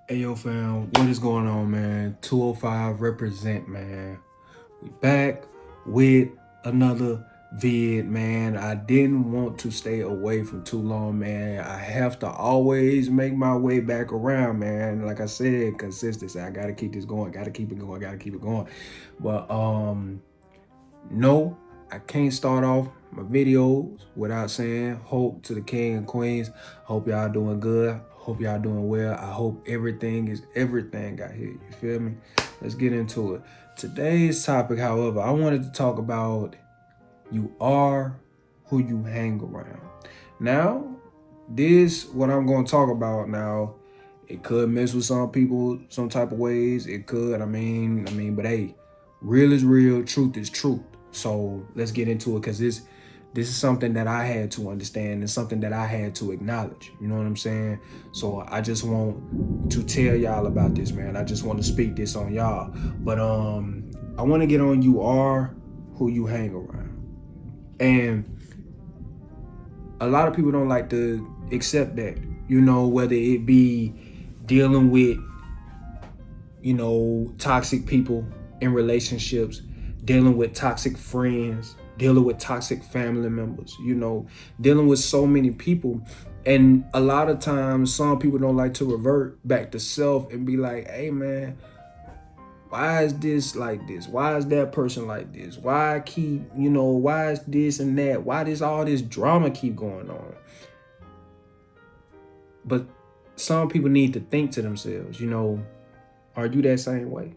Hey yo fam, what is going on, man? 205 represent, man. We back with another vid, man. I didn't want to stay away from too long, man. I have to always make my way back around, man. Like I said, consistency. I gotta keep this going, gotta keep it going, gotta keep it going. But no, I can't start off my videos without saying hope to the king and queens. Hope y'all doing good. Hope y'all doing well. I hope everything is everything out here. You feel me? Let's get into it. Today's topic, however, I wanted to talk about you are who you hang around. Now, this what I'm going to talk about now. It could mess with some people some type of ways. It could. I mean, but hey, real is real, truth is truth. So let's get into it because this is something that I had to understand and something that I had to acknowledge. You know what I'm saying? So I just want to tell y'all about this, man. I just want to speak this on y'all. But I want to get on you are who you hang around. And a lot of people don't like to accept that, you know, whether it be dealing with, you know, toxic people in relationships, dealing with toxic friends, dealing with toxic family members, you know, dealing with so many people. And a lot of times, some people don't like to revert back to self and be like, hey, man, why is this like this? Why is that person like this? Why keep, you know, why is this and that? Why does all this drama keep going on? But some people need to think to themselves, you know, are you that same way?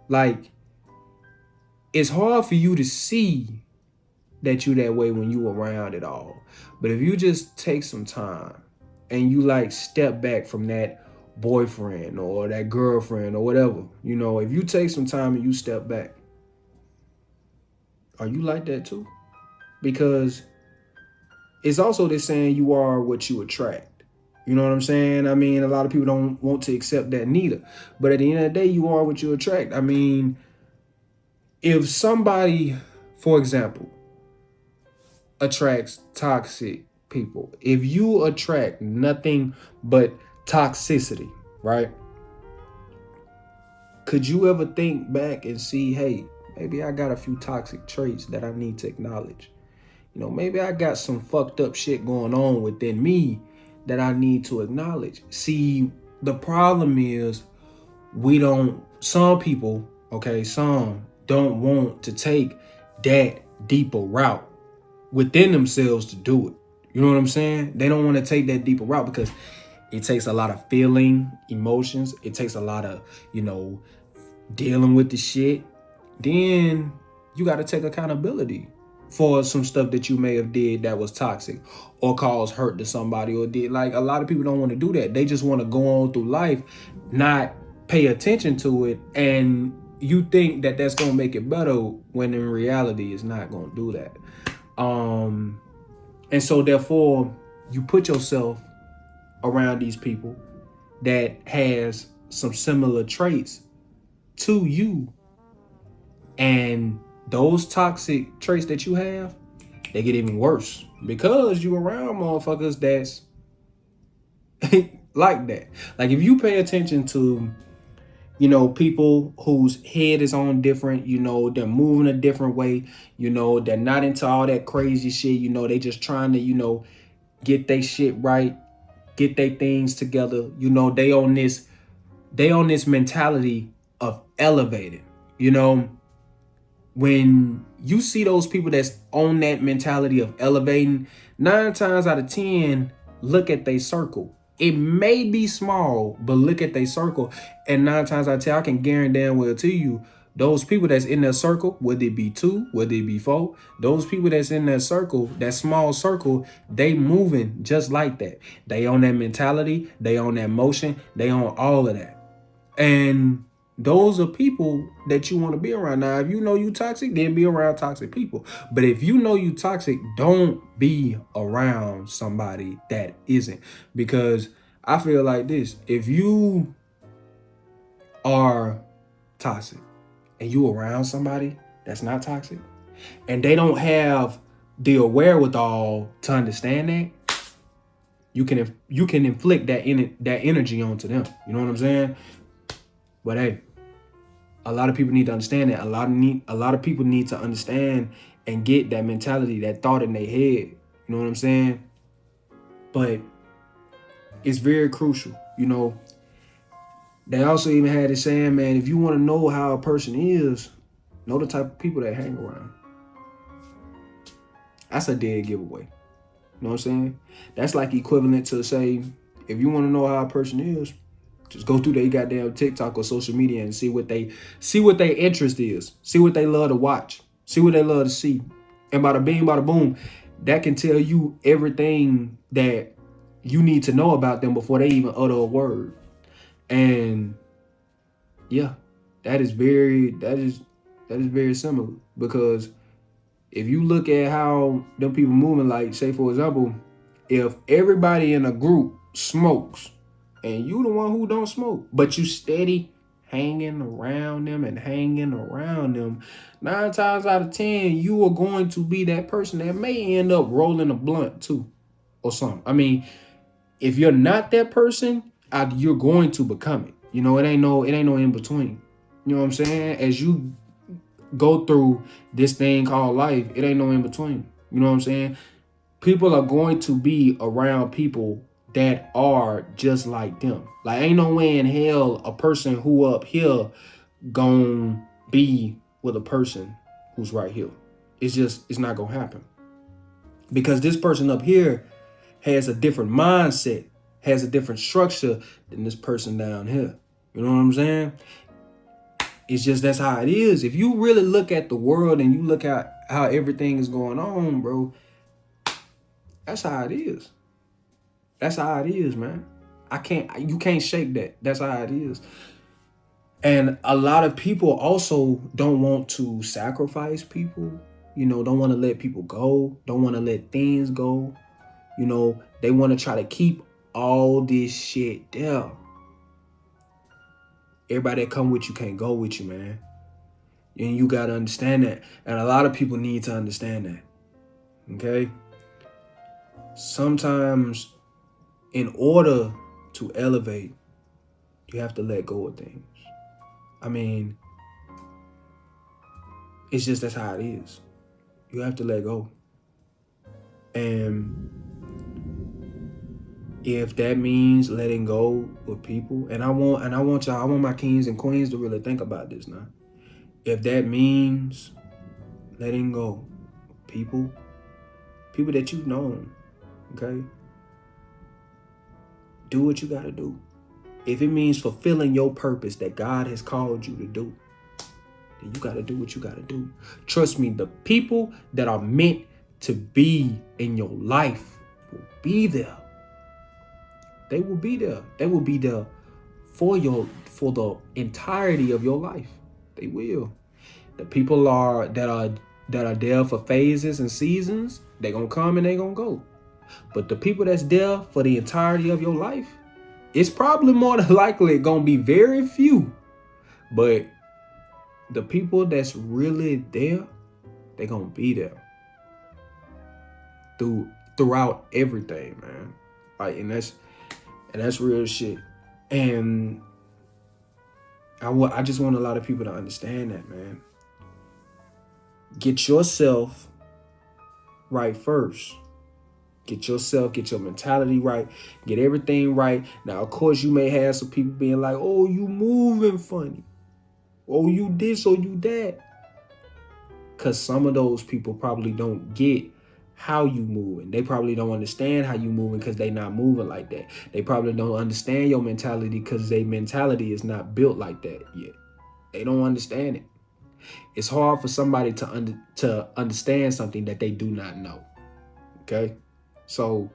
Like, it's hard for you to see that you that way when you around it all. But if you just take some time and you like step back from that boyfriend or that girlfriend or whatever, you know, if you take some time and you step back, are you like that too? Because it's also this saying you are what you attract. You know what I'm saying? I mean, a lot of people don't want to accept that neither. But at the end of the day, you are what you attract. I mean, if somebody, for example, attracts toxic people, if you attract nothing but toxicity, right? Could you ever think back and see, hey, maybe I got a few toxic traits that I need to acknowledge? You know, maybe I got some fucked up shit going on within me that I need to acknowledge. See, the problem is some people, okay, some don't want to take that deeper route within themselves to do it. You know what I'm saying? They don't want to take that deeper route because it takes a lot of feeling, emotions. It takes a lot of, you know, dealing with the shit. Then you got to take accountability for some stuff that you may have did that was toxic or caused hurt to somebody or did. Like, a lot of people don't want to do that. They just want to go on through life, not pay attention to it, and you think that that's going to make it better when in reality it's not going to do that. And so therefore you put yourself around these people that has some similar traits to you, and those toxic traits that you have, they get even worse because you around motherfuckers that's like that. Like, if you pay attention to, you know, people whose head is on different, you know, they're moving a different way, you know, they're not into all that crazy shit, you know, they just trying to, you know, get their shit right, get their things together, you know, they on this mentality of elevating, you know. When you see those people that's on that mentality of elevating, 9 times out of 10, look at their circle. It may be small, but look at their circle. And 9 times out of 10, I can guarantee damn well to you, those people that's in that circle, whether it be 2, whether it be 4, those people that's in that circle, that small circle, they moving just like that. They on that mentality, they on that motion, they on all of that. And those are people that you want to be around. Now, if you know you toxic, then be around toxic people. But if you know you toxic, don't be around somebody that isn't. Because I feel like this: if you are toxic and you around somebody that's not toxic and they don't have the wherewithal to understand that, you can inflict that energy onto them. You know what I'm saying? But hey, a lot of people need to understand that. A lot of people need to understand and get that mentality, that thought in their head. You know what I'm saying? But it's very crucial. You know, they also even had it saying, man, if you want to know how a person is, know the type of people that hang around. That's a dead giveaway. You know what I'm saying? That's like equivalent to say, if you want to know how a person is, just go through their goddamn TikTok or social media and see what their interest is. See what they love to watch. See what they love to see. And bada bing, bada boom, that can tell you everything that you need to know about them before they even utter a word. And yeah, that is very similar, because if you look at how them people moving, like say for example, if everybody in a group smokes and you the one who don't smoke, but you steady hanging around them, 9 times out of 10, you are going to be that person that may end up rolling a blunt too or something. I mean, if you're not that person, you're going to become it. You know, it ain't no in between. You know what I'm saying? As you go through this thing called life, it ain't no in between. You know what I'm saying? People are going to be around people that are just like them. Like, ain't no way in hell a person who up here gonna be with a person who's right here. It's not gonna happen. Because this person up here has a different mindset, has a different structure than this person down here. You know what I'm saying? It's just, that's how it is. If you really look at the world and you look at how everything is going on, bro, that's how it is. That's how it is, man. You can't shake that. That's how it is. And a lot of people also don't want to sacrifice people, you know, don't want to let people go, don't want to let things go. You know, they want to try to keep all this shit there. Everybody that come with you can't go with you, man. And you got to understand that. And a lot of people need to understand that. Okay? Sometimes in order to elevate, you have to let go of things. I mean, it's just, that's how it is. You have to let go. And if that means letting go of people, and I want my kings and queens to really think about this now. If that means letting go of people that you've known, okay? Do what you gotta do. If it means fulfilling your purpose that God has called you to do, then you gotta do what you gotta do. Trust me, the people that are meant to be in your life will be there. They will be there. They will be there for the entirety of your life. They will. The people that are there for phases and seasons, they gonna come and they gonna go. But the people that's there for the entirety of your life, it's probably more than likely gonna be very few. But the people that's really there, they gonna be there throughout everything, man. Like, and that's real shit. And I just want a lot of people to understand that, man. Get yourself right first. Get your mentality right, get everything right. Now, of course, you may have some people being like, oh, you moving funny. Oh, you this or you that. Because some of those people probably don't get how you moving. They probably don't understand how you moving because they not moving like that. They probably don't understand your mentality because their mentality is not built like that yet. They don't understand it. It's hard for somebody to understand something that they do not know. Okay? So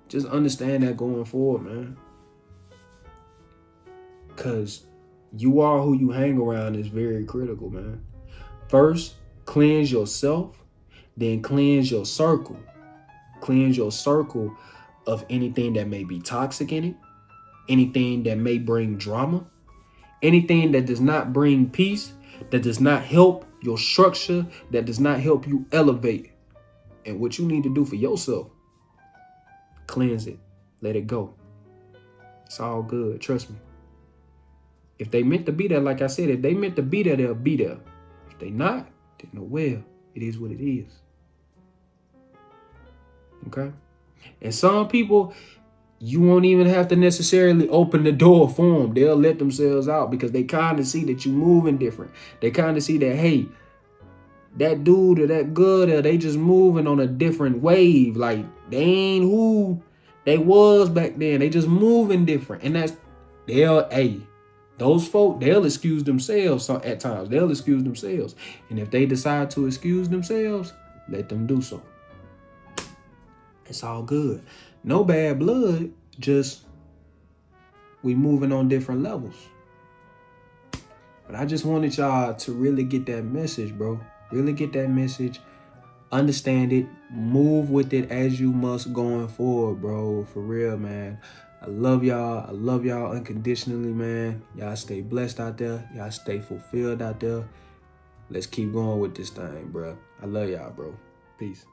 just understand that going forward, man. Because you are who you hang around is very critical, man. First, cleanse yourself, then cleanse your circle. Cleanse your circle of anything that may be toxic in it, anything that may bring drama, anything that does not bring peace, that does not help your structure, that does not help you elevate. And what you need to do for yourself, cleanse it. let it go. It's all good. Trust me. If they meant to be there, like I said, if they meant to be there, they'll be there. If they not, then no well. It is what it is. Okay? And some people, you won't even have to necessarily open the door for them. They'll let themselves out because they kind of see that you moving different. They kind of see that, hey, that dude or that girl there, they just moving on a different wave. Like, they ain't who they was back then. They just moving different. And that's, those folk, they'll excuse themselves at times. They'll excuse themselves. And if they decide to excuse themselves, let them do so. It's all good. No bad blood, just we moving on different levels. But I just wanted y'all to really get that message, bro. Really get that message. Understand it. Move with it as you must going forward, bro. For real, man. I love y'all. I love y'all unconditionally, man. Y'all stay blessed out there. Y'all stay fulfilled out there. Let's keep going with this thing, bro. I love y'all, bro. Peace.